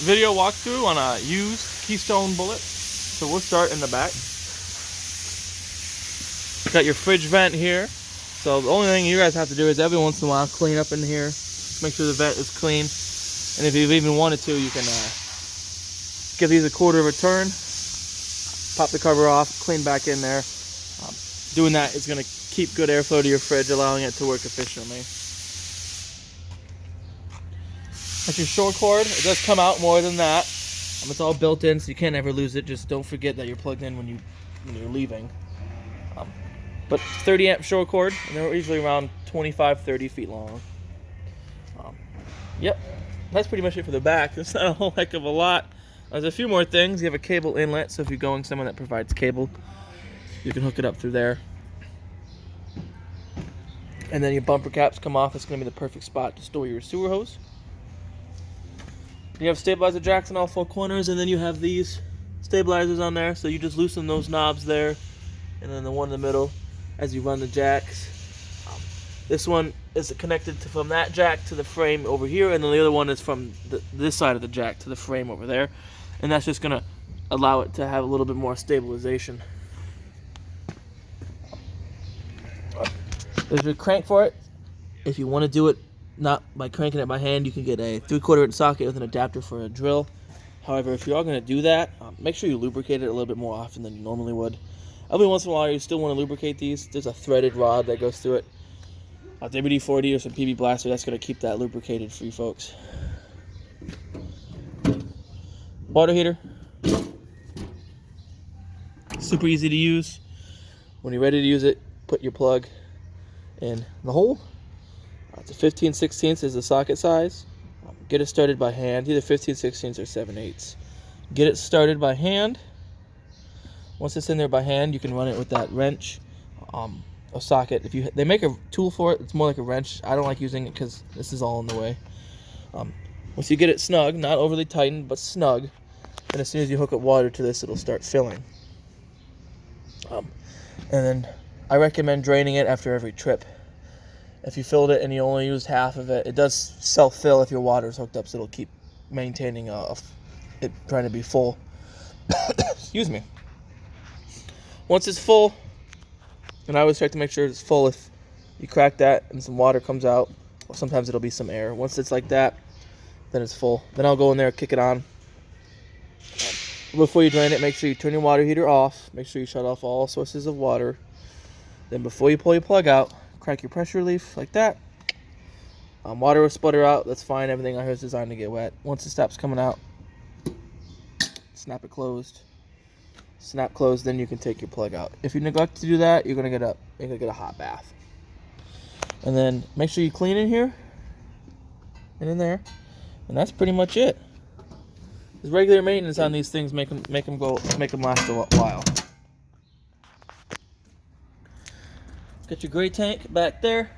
video walkthrough on a used Keystone Bullet. So we'll start in the back. Got your fridge vent here. So the only thing you guys have to do is every once in a while clean up in here. Make sure the vent is clean. And if you even wanted to, you can give these a quarter of a turn. Pop the cover off, clean back in there. Doing that is going to keep good airflow to your fridge, allowing it to work efficiently. That's your short cord. It does come out more than that. It's all built in, so you can't ever lose it. Just don't forget that you're plugged in when you're leaving. But 30 amp short cord, and they're usually around 25-30 feet long. Yep, that's pretty much it for the back. It's not a whole heck of a lot. There's a few more things. You have a cable inlet, so if you're going somewhere that provides cable, you can hook it up through there. And then your bumper caps come off. It's going to be the perfect spot to store your sewer hose. You have stabilizer jacks in all four corners, and then you have these stabilizers on there, so you just loosen those knobs there, and then the one in the middle as you run the jacks. This one is connected from that jack to the frame over here, and then the other one is from this side of the jack to the frame over there, and that's just going to allow it to have a little bit more stabilization. There's your crank for it. If you want to do it not by cranking it by hand, you can get a 3/4 inch socket with an adapter for a drill. However, if you are going to do that, make sure you lubricate it a little bit more often than you normally would. Every once in a while, you still want to lubricate these. There's a threaded rod that goes through it. A WD-40 or some PB Blaster, that's going to keep that lubricated for you folks. Water heater. Super easy to use. When you're ready to use it, put your plug in the hole. It's a 15/16 is the socket size. Get it started by hand, either 15/16 or 7/8. Get it started by hand. Once it's in there by hand, you can run it with that wrench, a socket. They make a tool for it. It's more like a wrench. I don't like using it because this is all in the way. Once you get it snug, not overly tightened, but snug, then as soon as you hook up water to this, it'll start filling. And then I recommend draining it after every trip. If you filled it and you only used half of it, it does self-fill if your water is hooked up, so it'll keep maintaining it trying to be full. Excuse me. Once it's full, and I always check to make sure it's full. If you crack that and some water comes out, or sometimes it'll be some air. Once it's like that, then it's full. Then I'll go in there, kick it on. Before you drain it, make sure you turn your water heater off. Make sure you shut off all sources of water. Then before you pull your plug out, crack your pressure relief like that. Water will sputter out. That's fine. Everything out here is designed to get wet. Once it stops coming out, snap it closed. Snap closed, then you can take your plug out. If you neglect to do that, you're gonna get a hot bath. And then make sure you clean in here and in there, and that's pretty much it. There's regular maintenance on these things. Make them last a while. Got your gray tank back there.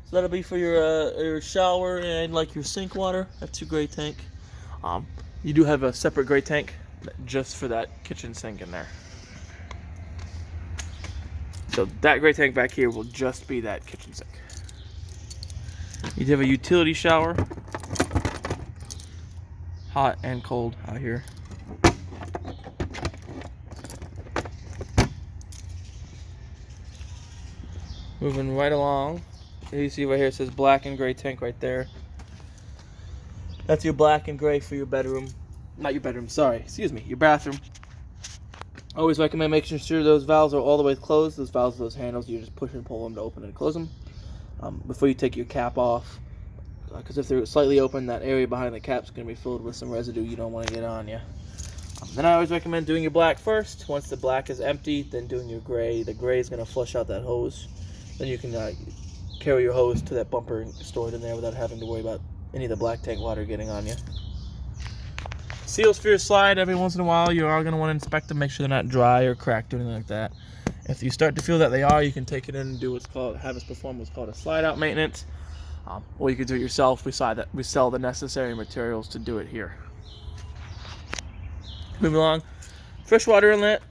So that'll be for your shower and like your sink water. That's your gray tank. You do have a separate gray tank just for that kitchen sink in there. So that gray tank back here will just be that kitchen sink. You do have a utility shower. Hot and cold out here. Moving right along. You see right here it says black and gray tank right there. That's your black and gray for your bedroom. Not your bedroom, sorry. Excuse me, your bathroom. Always recommend making sure those valves are all the way closed. Those valves, those handles, you just push and pull them to open and close them. Before you take your cap off. Because if they're slightly open, that area behind the cap is going to be filled with some residue you don't want to get on you. Then I always recommend doing your black first. Once the black is empty, then doing your gray. The gray is going to flush out that hose. Then you can carry your hose to that bumper and store it in there without having to worry about any of the black tank water getting on you. Seals for your slide, every once in a while you are going to want to inspect them, make sure they're not dry or cracked or anything like that. If you start to feel that they are, you can take it in and do have us perform what's called a slide out maintenance. Or you can do it yourself. We sell the necessary materials to do it here. Moving along, freshwater inlet.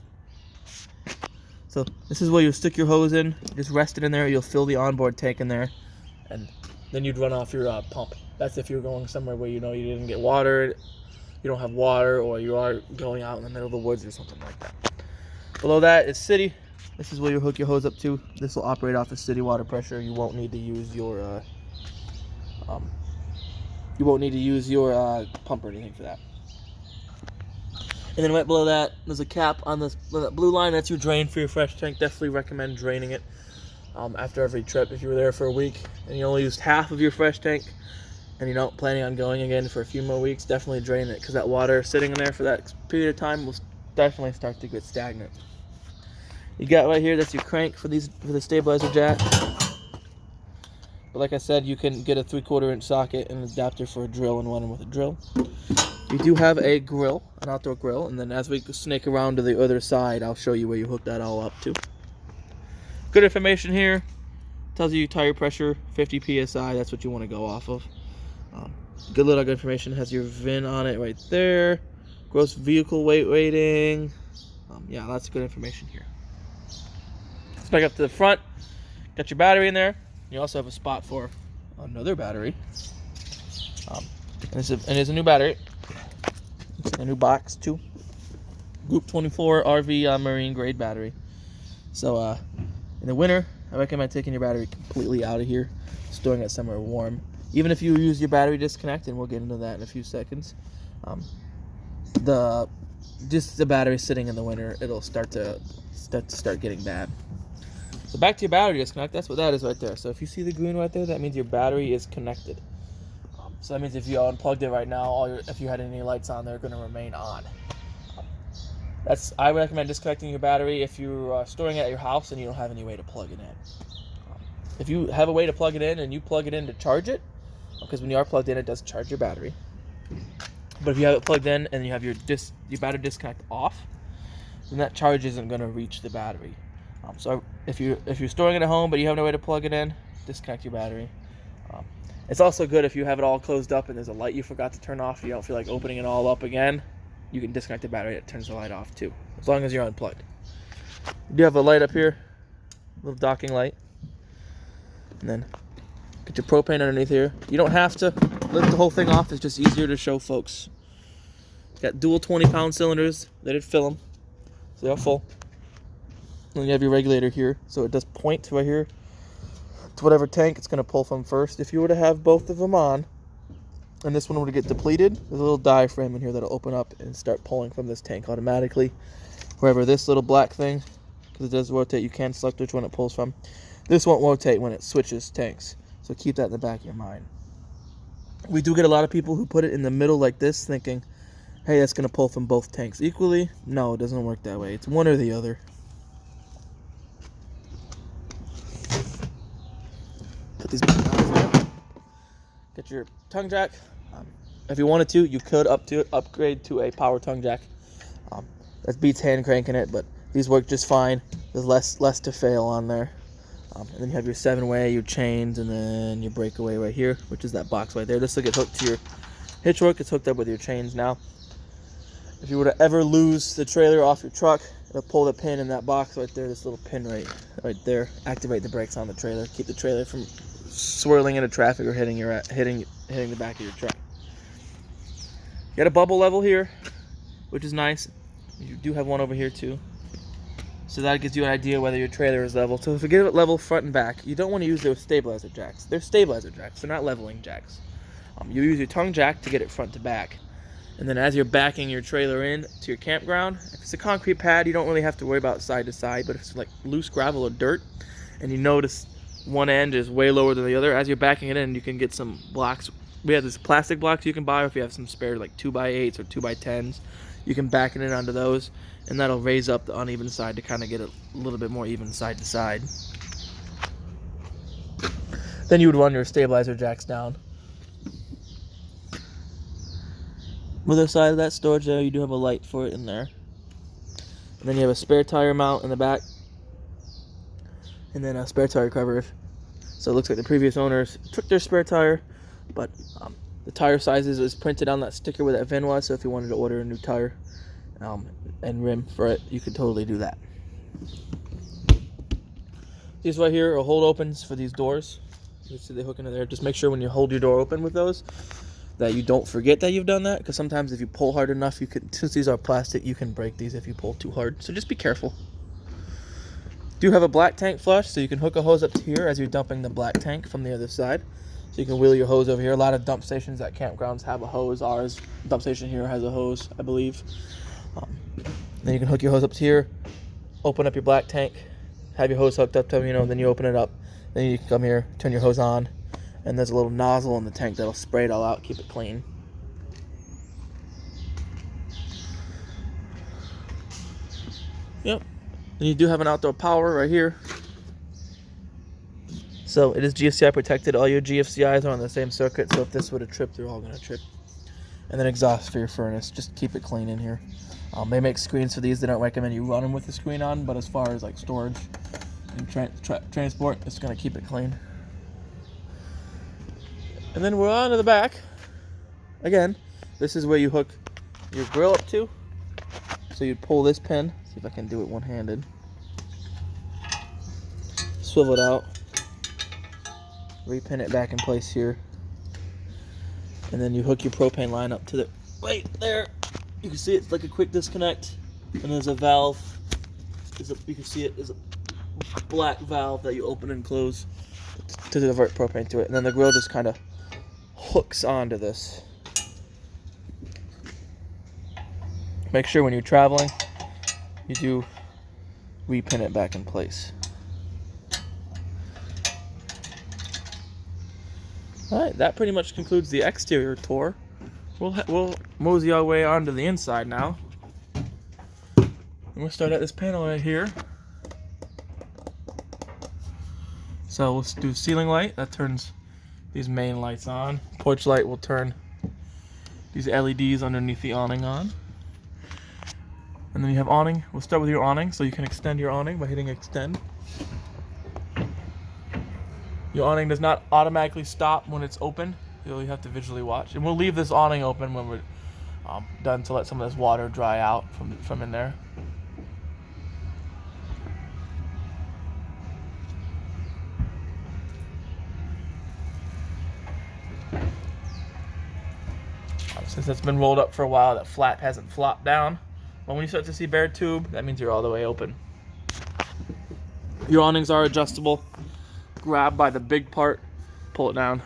So this is where you'll stick your hose in, just rest it in there, you'll fill the onboard tank in there, and then you'd run off your pump. That's if you're going somewhere where you know you didn't get water you don't have water or you are going out in the middle of the woods or something like that. Below that is city. This is where you hook your hose up to. This will operate off the city water pressure. You won't need to use your pump or anything for that. And then right below that, there's a cap on this blue line. That's your drain for your fresh tank. Definitely recommend draining it after every trip. If you were there for a week and you only used half of your fresh tank and you're not planning on going again for a few more weeks, definitely drain it, because that water sitting in there for that period of time will definitely start to get stagnant. You got right here, that's your crank for the stabilizer jack. But like I said, you can get a 3/4 inch socket and an adapter for a drill and run them with a drill. You do have a grill, an outdoor grill, and then as we snake around to the other side, I'll show you where you hook that all up to. Good information here. Tells you tire pressure, 50 psi. That's what you want to go off of. Good little information. Has your VIN on it right there. Gross vehicle weight rating. Yeah, lots of good information here. Let's back up to the front. Got your battery in there. You also have a spot for another battery. And it's a new battery. It's in a new box too. Group 24 RV marine grade battery. So in the winter, I recommend taking your battery completely out of here, storing it somewhere warm. Even if you use your battery disconnect, and we'll get into that in a few seconds. The battery sitting in the winter, it'll start getting bad. So back to your battery disconnect. That's what that is right there. So if you see the green right there, that means your battery is connected. So that means if you unplugged it right now, if you had any lights on, they're going to remain on. I recommend disconnecting your battery if you're storing it at your house and you don't have any way to plug it in. If you have a way to plug it in and you plug it in to charge it, because when you are plugged in, it does charge your battery. But if you have it plugged in and you have your battery disconnect off, then that charge isn't going to reach the battery. So if you're storing it at home but you have no way to plug it in, disconnect your battery. It's also good if you have it all closed up and there's a light you forgot to turn off, you don't feel like opening it all up again, you can disconnect the battery, it turns the light off too, as long as you're unplugged. You do have a light up here, a little docking light. And then get your propane underneath here. You don't have to lift the whole thing off, it's just easier to show folks. Got dual 20-pound cylinders, they did fill them, so they're full. And then you have your regulator here, so it does point right here to whatever tank it's going to pull from first. If you were to have both of them on, and this one were to get depleted, there's a little diaphragm in here that'll open up and start pulling from this tank automatically. However, this little black thing, because it does rotate, you can select which one it pulls from. This won't rotate when it switches tanks, so keep that in the back of your mind. We do get a lot of people who put it in the middle like this, thinking, hey, that's going to pull from both tanks equally. No, it doesn't work that way. It's one or the other. Put these back on here. Get your tongue jack. If you wanted to, you could upgrade to a power tongue jack. That beats hand cranking it, but these work just fine. There's less to fail on there. And then you have your 7-way, your chains, and then your breakaway right here, which is that box right there. This will get hooked to your hitch work. It's hooked up with your chains now. If you were to ever lose the trailer off your truck, it'll pull the pin in that box right there, this little pin right there. Activate the brakes on the trailer. Keep the trailer from swirling into traffic or hitting the back of your truck. You got a bubble level here, which is nice. You do have one over here too. So that gives you an idea whether your trailer is level. So if you get it level front and back, you don't want to use those stabilizer jacks. They're stabilizer jacks, they're not leveling jacks. You use your tongue jack to get it front to back. And then as you're backing your trailer in to your campground, if it's a concrete pad, you don't really have to worry about side to side. But if it's like loose gravel or dirt, and you notice one end is way lower than the other, as you're backing it in, you can get some blocks. We have this plastic blocks you can buy, or if you have some spare like 2x8s or 2x10s, you can back it in onto those, and that'll raise up the uneven side to kind of get a little bit more even side to side. Then you would run your stabilizer jacks down. Other side of that storage there, you do have a light for it in there. And then you have a spare tire mount in the back, and then a spare tire cover. So it looks like the previous owners took their spare tire, but the tire sizes is printed on that sticker where that VIN was, so if you wanted to order a new tire and rim for it, you could totally do that. These right here are hold opens for these doors. You see they hook into there. Just make sure when you hold your door open with those, that you don't forget that you've done that, because sometimes if you pull hard enough, you can, since these are plastic, you can break these if you pull too hard. So just be careful. Do have a black tank flush, so you can hook a hose up to here as you're dumping the black tank from the other side. So you can wheel your hose over here. A lot of dump stations at campgrounds have a hose. Ours dump station here has a hose, I believe. Then you can hook your hose up to here, open up your black tank, have your hose hooked up to, then you open it up. Then you can come here, turn your hose on, and there's a little nozzle in the tank that'll spray it all out, keep it clean. Yep. Then you do have an outdoor power right here. So it is GFCI protected. All your GFCIs are on the same circuit, so if this would have tripped, they're all going to trip. And then exhaust for your furnace. Just keep it clean in here. They make screens for these. They don't recommend you run them with the screen on, but as far as like storage and transport, it's going to keep it clean. And then we're on to the back. Again, this is where you hook your grill up to. So you'd pull this pin. See if I can do it one-handed. Swivel it out. Repin it back in place here. And then you hook your propane line up to the right there. You can see it's like a quick disconnect. And there's a valve. You can see it is a black valve that you open and close to divert propane to it. And then the grill just kind of hooks onto this. Make sure when you're traveling, you do repin it back in place. Alright, that pretty much concludes the exterior tour. We'll mosey our way onto the inside now. And we'll start at this panel right here. So we'll do ceiling light. That turns these main lights on. Porch light will turn these LEDs underneath the awning on. And then you have awning. We'll start with your awning, so you can extend your awning by hitting extend. Your awning does not automatically stop when it's open. You'll have to visually watch. And we'll leave this awning open when we're done to let some of this water dry out from in there. Since it's been rolled up for a while, that flap hasn't flopped down. But when you start to see bare tube, that means you're all the way open. Your awnings are adjustable. Grab by the big part, pull it down.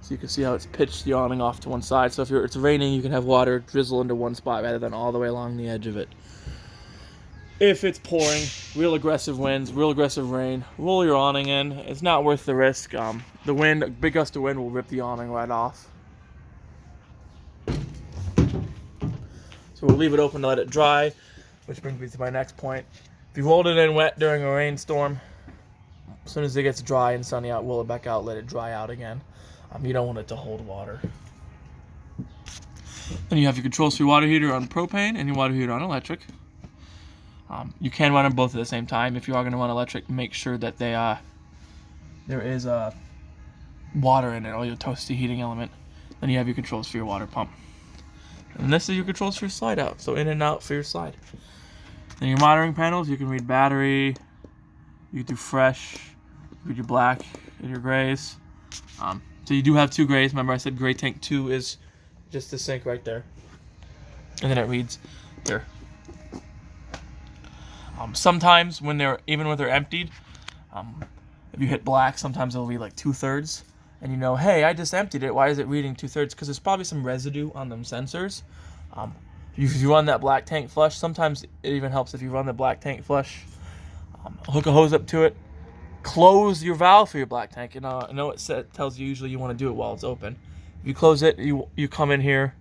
So you can see how it's pitched the awning off to one side. So if it's raining, you can have water drizzle into one spot rather than all the way along the edge of it. If it's pouring, real aggressive winds, real aggressive rain, roll your awning in. It's not worth the risk. The wind, a big gust of wind will rip the awning right off. So we'll leave it open to let it dry, which brings me to my next point. If you rolled it in wet during a rainstorm, as soon as it gets dry and sunny out, roll it back out, let it dry out again. You don't want it to hold water. Then you have your controls for your water heater on propane and your water heater on electric. You can run them both at the same time. If you are going to run electric, make sure that there is water in it, or your toasty heating element. Then you have your controls for your water pump. And this is your controls for your slide out, so in and out for your slide. Then your monitoring panels, you can read battery, you can do fresh, read your black and your grays. So you do have 2 grays. Remember I said gray tank 2 is just the sink right there. And then it reads here. Sometimes when even when they're emptied, if you hit black, sometimes it'll read like 2/3. And you know, hey, I just emptied it. Why is it reading 2/3? Because there's probably some residue on them sensors. If you run that black tank flush, sometimes it even helps if you run the black tank flush. Hook a hose up to it. Close your valve for your black tank. And I know it tells you usually you want to do it while it's open. If you close it, you come in here.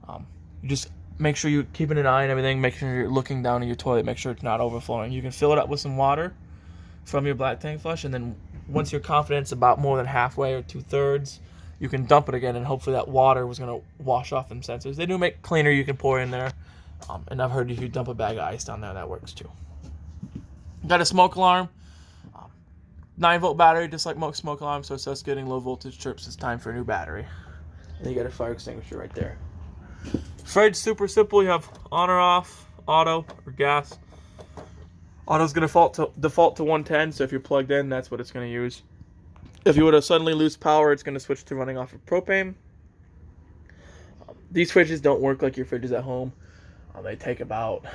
You just make sure you're keeping an eye on everything. Make sure you're looking down in your toilet. Make sure it's not overflowing. You can fill it up with some water from your black tank flush, and then once you're confident it's about more than halfway or 2/3, you can dump it again, and hopefully that water was going to wash off them sensors. They do make cleaner you can pour in there, and I've heard if you dump a bag of ice down there, that works too. Got a smoke alarm, 9-volt battery, just like most smoke alarms, so it starts getting low voltage chirps, it's time for a new battery. And you got a fire extinguisher right there. Fridge, super simple. You have on or off, auto or gas. Auto's going to default to 110, so if you're plugged in, that's what it's going to use. If you were to suddenly lose power, it's going to switch to running off of propane. These fridges don't work like your fridges at home. They take about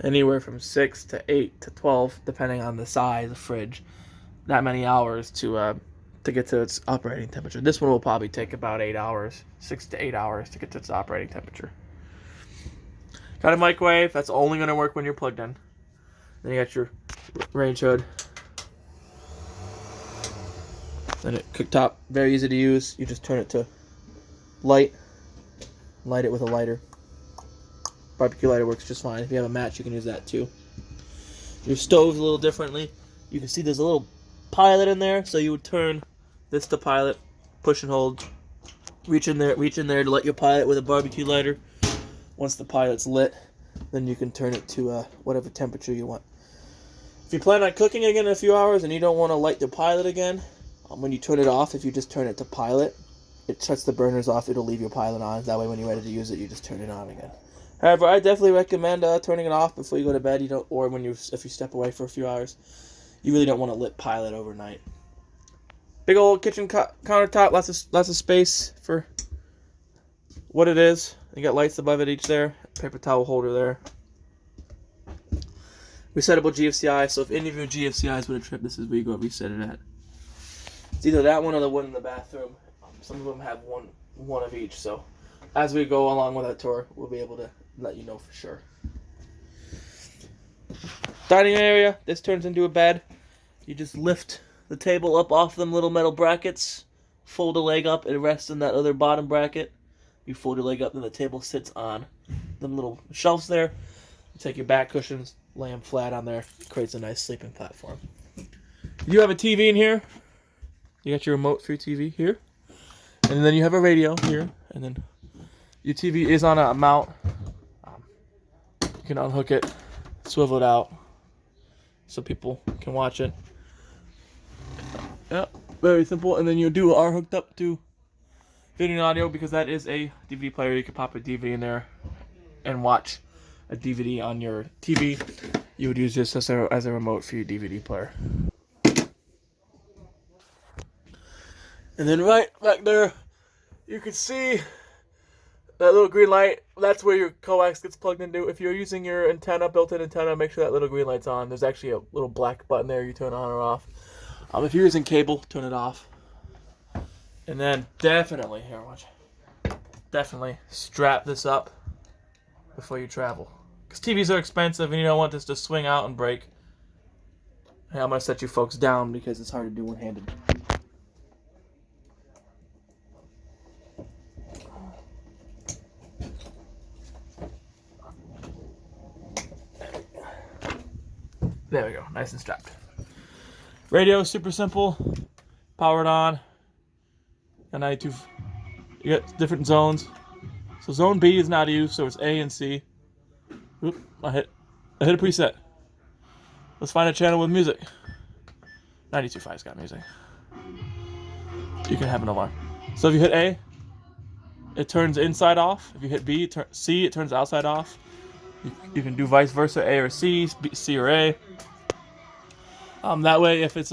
anywhere from 6 to 8 to 12, depending on the size of the fridge, that many hours to get to its operating temperature. This one will probably take about 8 hours, 6 to 8 hours to get to its operating temperature. Got a microwave. That's only going to work when you're plugged in. Then you got your range hood. Then it cooktop, very easy to use. You just turn it to light it with a lighter. Barbecue lighter works just fine. If you have a match, you can use that too. Your stove's a little differently. You can see there's a little pilot in there, so you would turn this to pilot, push and hold, reach in there to light your pilot with a barbecue lighter. Once the pilot's lit, then you can turn it to whatever temperature you want. If you plan on cooking again in a few hours and you don't want to light the pilot again, when you turn it off, if you just turn it to pilot, it shuts the burners off. It'll leave your pilot on. That way, when you're ready to use it, you just turn it on again. However, I definitely recommend turning it off before you go to bed. Or if you step away for a few hours, you really don't want a lit pilot overnight. Big old kitchen countertop, lots of space for what it is. You got lights above it each there, paper towel holder there. Resettable GFCI. So if any of your GFCIs would have tripped, this is where you go reset it at. It's either that one or the one in the bathroom. Some of them have one of each. So as we go along with that tour, we'll be able to let you know for sure. Dining area. This turns into a bed. You just lift the table up off them little metal brackets, fold a leg up, and rest in that other bottom bracket. You fold your leg up, and the table sits on them little shelves there. You take your back cushions, lay them flat on there. It creates a nice sleeping platform. You have a TV in here. You got your remote for your TV here. And then you have a radio here. And then your TV is on a mount. You can unhook it, swivel it out, so people can watch it. Yeah, very simple. And then you are hooked up to video and audio because that is a DVD player. You can pop a DVD in there and watch a DVD on your TV. You would use this as a remote for your DVD player. And then right back there, you can see that little green light. That's where your coax gets plugged into. If you're using your antenna, built-in antenna, make sure that little green light's on. There's actually a little black button there you turn on or off. If you're using cable, turn it off. And then definitely strap this up before you travel. Because TVs are expensive and you don't want this to swing out and break. Hey, I'm going to set you folks down because it's hard to do one-handed. There we go, nice and strapped. Radio, super simple, powered on. And you got different zones. So zone B is not used, so it's A and C. Oop, I hit a preset. Let's find a channel with music. 92.5's got music. You can have an alarm. So if you hit A, it turns inside off. If you hit B, C, it turns outside off. You can do vice versa, A or C, C or A. That way, if it's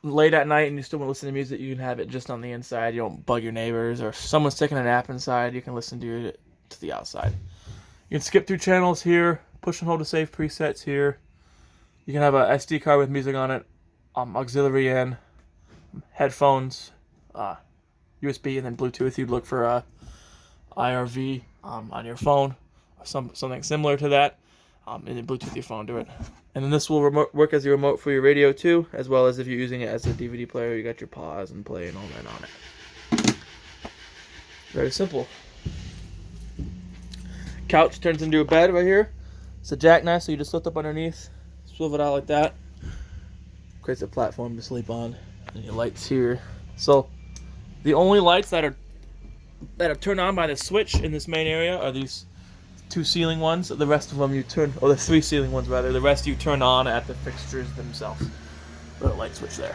late at night and you still want to listen to music, you can have it just on the inside. You don't bug your neighbors, or if someone's taking a nap inside, you can listen to it to the outside. You can skip through channels here, push and hold to save presets here. You can have a SD card with music on it, auxiliary in, headphones, USB, and then Bluetooth. You'd look for IRV on your phone, or something similar to that, and then Bluetooth your phone to it. And then this will work as your remote for your radio too, as well as if you're using it as a DVD player, you got your pause and play and all that on it. Very simple. Couch turns into a bed right here. It's a jackknife, so you just lift up underneath, swivel it out like that. Creates a platform to sleep on. And your lights here. So the only lights that are turned on by the switch in this main area are these two ceiling ones. The rest of them you turn, or the three ceiling ones rather. The rest you turn on at the fixtures themselves. Little light switch there.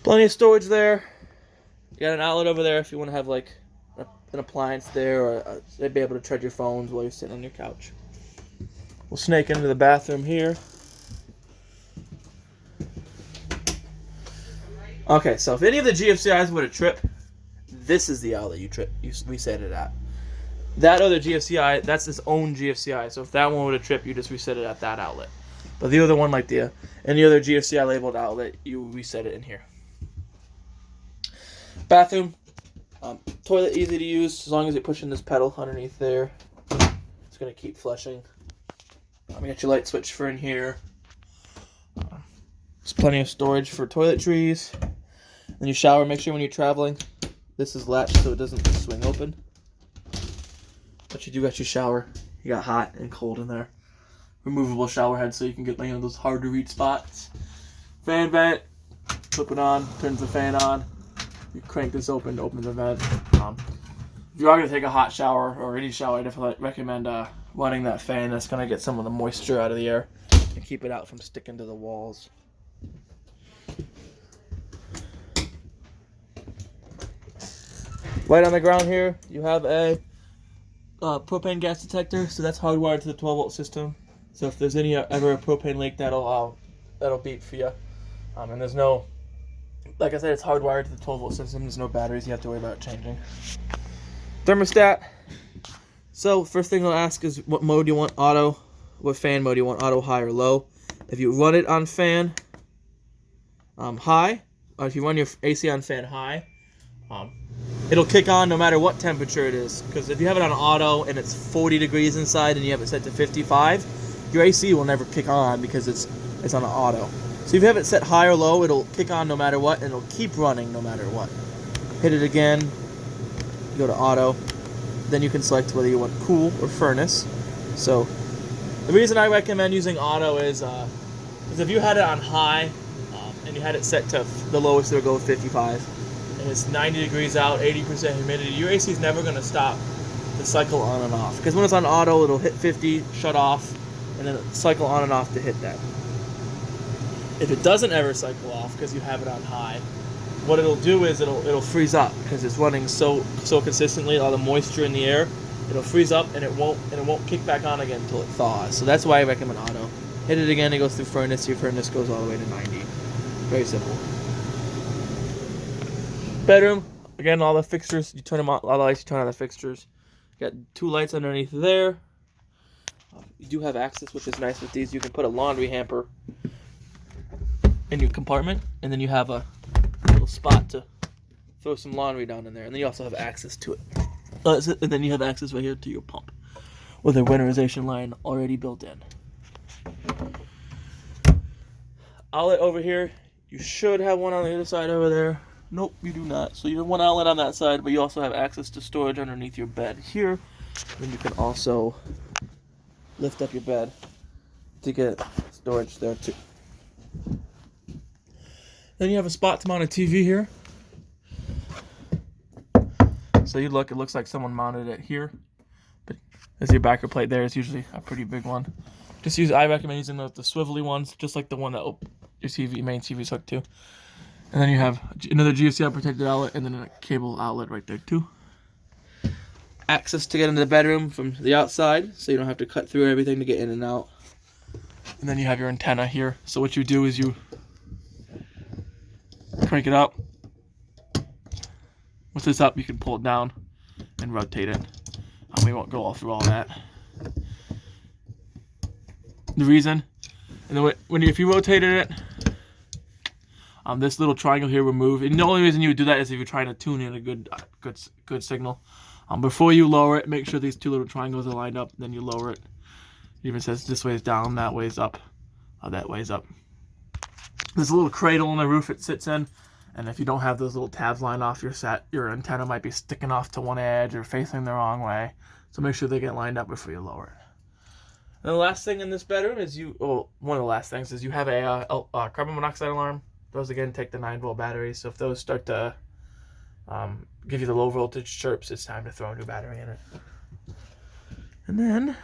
Plenty of storage there. You got an outlet over there if you want to have like an appliance there, or they'd be able to charge your phones while you're sitting on your couch. We'll snake into the bathroom here. Okay, so if any of the GFCIs were to trip, this is the outlet you reset it at. That other GFCI, that's its own GFCI. So if that one were to trip, you just reset it at that outlet. But the other one, like any other GFCI labeled outlet, you reset it in here. Bathroom, toilet easy to use as long as you're pushing this pedal underneath there. It's gonna keep flushing. You got your light switch for in here. There's plenty of storage for toiletries. Then you shower. Make sure when you're traveling, this is latched so it doesn't swing open. But you do got your shower. You got hot and cold in there. Removable shower head so you can get those hard to reach spots. Fan vent. Flip it on. Turns the fan on. You crank this open to open the vent. If you are going to take a hot shower or any shower, I definitely recommend running that fan. That's going to get some of the moisture out of the air and keep it out from sticking to the walls. Right on the ground here, you have a propane gas detector. So that's hardwired to the 12-volt system. So if there's ever a propane leak, that'll beep for you. And there's no, like I said, it's hardwired to the 12-volt system. There's no batteries you have to worry about changing. Thermostat. So first thing they'll ask is what mode you want, auto. What fan mode you want, auto, high, or low. If you run it on fan high, or if you run your AC on fan high, it'll kick on no matter what temperature it is. Because if you have it on auto and it's 40 degrees inside and you have it set to 55, your AC will never kick on because it's on an auto. So if you have it set high or low, it'll kick on no matter what, and it'll keep running no matter what. Hit it again, you go to auto, then you can select whether you want cool or furnace. So the reason I recommend using auto is if you had it on high and you had it set to the lowest, it'll go 55, and it's 90 degrees out, 80% humidity, your AC is never going to stop the cycle on and off. Because when it's on auto, it'll hit 50, shut off, and then cycle on and off to hit that. If it doesn't ever cycle off because you have it on high, what it'll do is it'll freeze up because it's running so consistently, all the moisture in the air, it'll freeze up and it won't kick back on again until it thaws. So that's why I recommend auto. Hit it again, it goes through furnace. Your furnace goes all the way to 90. Very simple. Bedroom, again, all the fixtures, you turn them on, all the lights, you turn on the fixtures. You got 2 lights underneath there. You do have access, which is nice with these. You can put a laundry hamper in your compartment, and then you have a little spot to throw some laundry down in there, and then you also have access to it. And then you have access right here to your pump with a winterization line already built in. Outlet over here, you should have one on the other side over there. Nope, you do not. So you have one outlet on that side, but you also have access to storage underneath your bed here. And you can also lift up your bed to get storage there too. Then you have a spot to mount a TV here. So it looks like someone mounted it here. But as your backer plate there is usually a pretty big one. I recommend using the swivelly ones, just like the one that your main TV is hooked to. And then you have another GFCI protected outlet and then a cable outlet right there too. Access to get into the bedroom from the outside, so you don't have to cut through everything to get in and out. And then you have your antenna here. So what you do is you crank it up. With this up, you can pull it down and rotate it. We won't go all through all that. The reason, if you rotated it, this little triangle here will move. And the only reason you would do that is if you're trying to tune in a good signal. Before you lower it, make sure these 2 little triangles are lined up. Then you lower it. It even says this way is down, that way is up, that way is up. There's a little cradle on the roof it sits in, and if you don't have those little tabs lined off, your antenna might be sticking off to one edge or facing the wrong way. So make sure they get lined up before you lower it. And the last thing in this bedroom is one of the last things is you have a carbon monoxide alarm. Those again take the 9-volt batteries. So if those start to give you the low voltage chirps, it's time to throw a new battery in it. And then,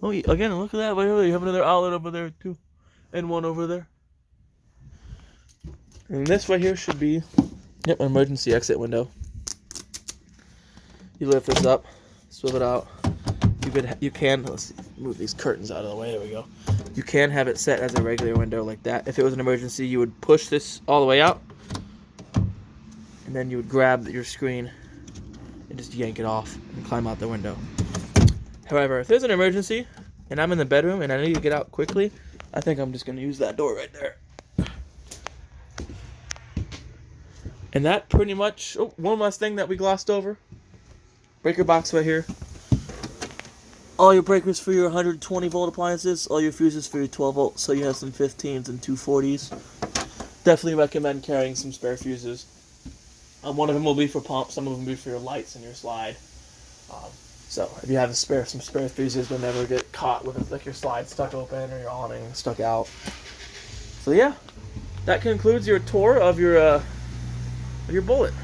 again, look at that right over there. You have another outlet over there too, and one over there. And this right here should be, an emergency exit window. You lift this up, swivel it out. You can, let's see, move these curtains out of the way, there we go. You can have it set as a regular window like that. If it was an emergency, you would push this all the way out, and then you would grab your screen and just yank it off and climb out the window. However, if there's an emergency and I'm in the bedroom and I need to get out quickly, I think I'm just going to use that door right there. And that pretty much... Oh, one last thing that we glossed over. Breaker box right here. All your breakers for your 120 volt appliances, all your fuses for your 12 volt, so you have some 15s and 240s. Definitely recommend carrying some spare fuses. One of them will be for pumps, some of them will be for your lights and your slide. So if you have some spare fuses, you'll never get caught with like your slide stuck open or your awning stuck out. So yeah, that concludes your tour of your Bullet.